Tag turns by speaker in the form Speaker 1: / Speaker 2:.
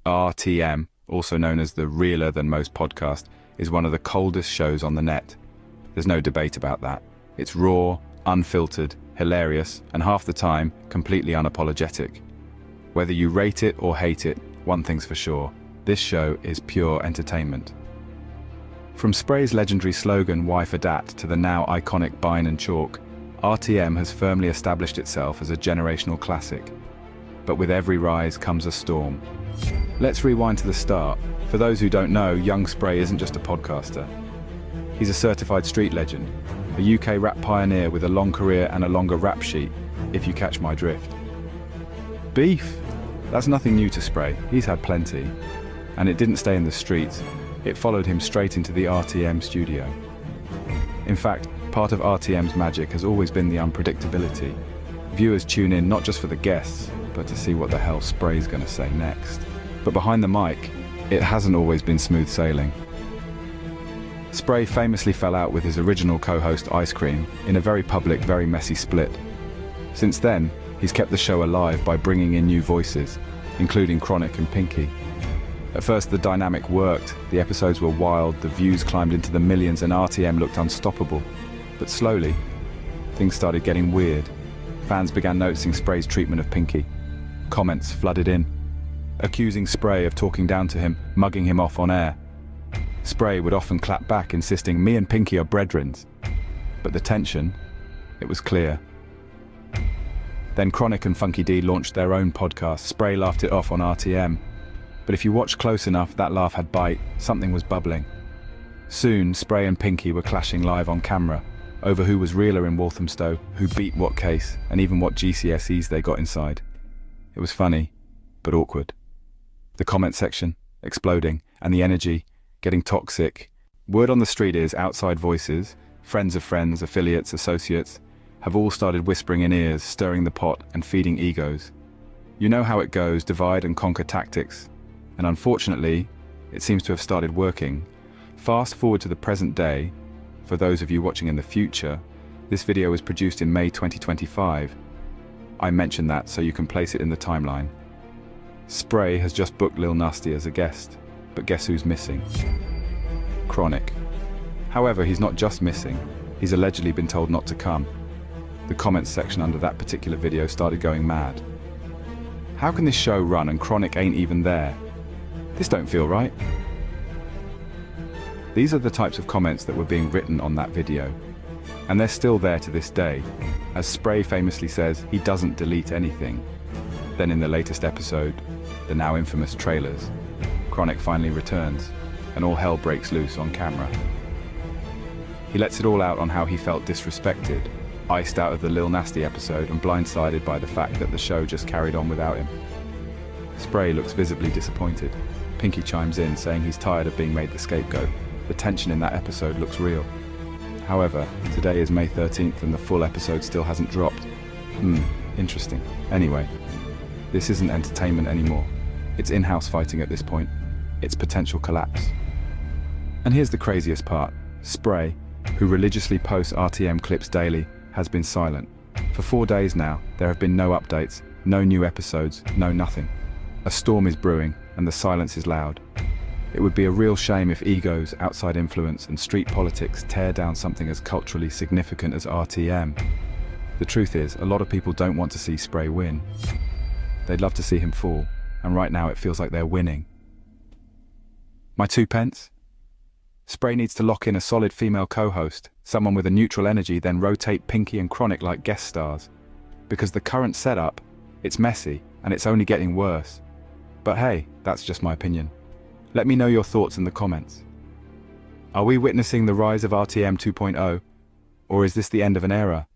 Speaker 1: RTM, also known as the Realer Than Most podcast, is one of the coldest shows on the net. There's no debate about that. It's raw, unfiltered, hilarious, and half the time, completely unapologetic. Whether you rate it or hate it, one thing's for sure, this show is pure entertainment. From Spray's legendary slogan, "Why for Dat," to the now iconic Bine and Chalk, RTM has firmly established itself as a generational classic. But with every rise comes a storm. Let's rewind to the start. For those who don't know, young Spray isn't just a podcaster. He's a certified street legend, a UK rap pioneer with a long career and a longer rap sheet, if you catch my drift. Beef! That's nothing new to Spray, he's had plenty. And it didn't stay in the streets, it followed him straight into the RTM studio. In fact, part of RTM's magic has always been the unpredictability. Viewers tune in not just for the guests, but to see what the hell Spray's gonna say next. But behind the mic, it hasn't always been smooth sailing. Spray famously fell out with his original co-host Ice Cream in a very public, very messy split. Since then, he's kept the show alive by bringing in new voices, including Chronic and Pinky. At first the dynamic worked, the episodes were wild, the views climbed into the millions and RTM looked unstoppable. But slowly, things started getting weird. Fans began noticing Spray's treatment of Pinky. Comments flooded in, accusing Spray of talking down to him, mugging him off on air. Spray would often clap back, insisting, "Me and Pinky are brethrens." But the tension, it was clear. Then Chronic and Funky D launched their own podcast. Spray laughed it off on RTM. But if you watched close enough, that laugh had bite, something was bubbling. Soon, Spray and Pinky were clashing live on camera, over who was realer in Walthamstow, who beat what case, and even what GCSEs they got inside. It was funny, but awkward. The comment section, exploding, and the energy, getting toxic. Word on the street is outside voices, friends of friends, affiliates, associates, have all started whispering in ears, stirring the pot and feeding egos. You know how it goes, divide and conquer tactics. And unfortunately, it seems to have started working. Fast forward to the present day. For those of you watching in the future, this video was produced in May 2025. I mentioned that so you can place it in the timeline. Spray has just booked Lil Nasty as a guest, but guess who's missing? Chronic. However, he's not just missing, he's allegedly been told not to come. The comments section under that particular video started going mad. How can this show run and Chronic ain't even there? This don't feel right. These are the types of comments that were being written on that video. And they're still there to this day. As Spray famously says, he doesn't delete anything. Then in the latest episode, the now infamous trailers, Chronic finally returns, and all hell breaks loose on camera. He lets it all out on how he felt disrespected, iced out of the Lil Nasty episode and blindsided by the fact that the show just carried on without him. Spray looks visibly disappointed. Pinky chimes in, saying he's tired of being made the scapegoat. The tension in that episode looks real. However, today is May 13th and the full episode still hasn't dropped. Interesting. Anyway, this isn't entertainment anymore. It's in-house fighting at this point. It's potential collapse. And here's the craziest part. Spray, who religiously posts RTM clips daily, has been silent. For 4 days now, there have been no updates, no new episodes, no nothing. A storm is brewing, and the silence is loud. It would be a real shame if egos, outside influence, and street politics tear down something as culturally significant as RTM. The truth is, a lot of people don't want to see Spray win. They'd love to see him fall, and right now it feels like they're winning. My 2 pence? Spray needs to lock in a solid female co-host, someone with a neutral energy, then rotate Pinky and Chronic like guest stars. Because the current setup, it's messy, and it's only getting worse. But hey, that's just my opinion. Let me know your thoughts in the comments. Are we witnessing the rise of RTM 2.0? Or is this the end of an era?